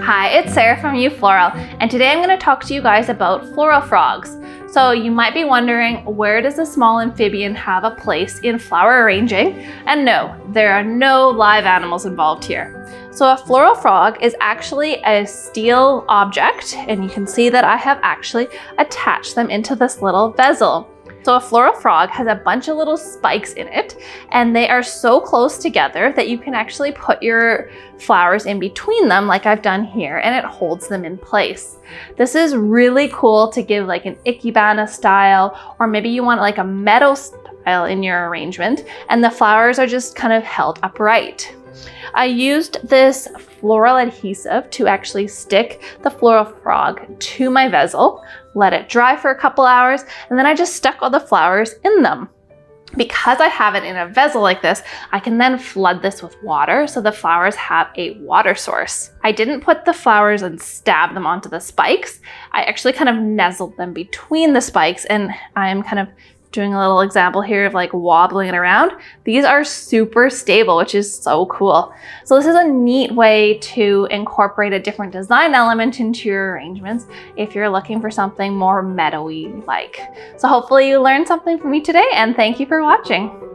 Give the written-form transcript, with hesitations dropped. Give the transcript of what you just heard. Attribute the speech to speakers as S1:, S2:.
S1: Hi, it's Sarah from Floral, and today I'm going to talk to you guys about floral frogs. So you might be wondering, where does a small amphibian have a place in flower arranging? And no, there are no live animals involved here. So a floral frog is actually a steel object, and you can see that I have actually attached them into this little vessel. So a floral frog has a bunch of little spikes in it, and they are so close together that you can actually put your flowers in between them like I've done here, and it holds them in place. This is really cool to give like an ikebana style, or maybe you want like a meadow style in your arrangement, and the flowers are just kind of held upright. I used this floral adhesive to actually stick the floral frog to my vessel, let it dry for a couple hours, and then I just stuck all the flowers in them. Because I have it in a vessel like this, I can then flood this with water so the flowers have a water source. I didn't put the flowers and stab them onto the spikes. I actually kind of nestled them between the spikes, and I'm kind of doing a little example here of like wobbling it around. These are super stable, which is so cool. So this is a neat way to incorporate a different design element into your arrangements if you're looking for something more meadowy like. So hopefully you learned something from me today, and thank you for watching.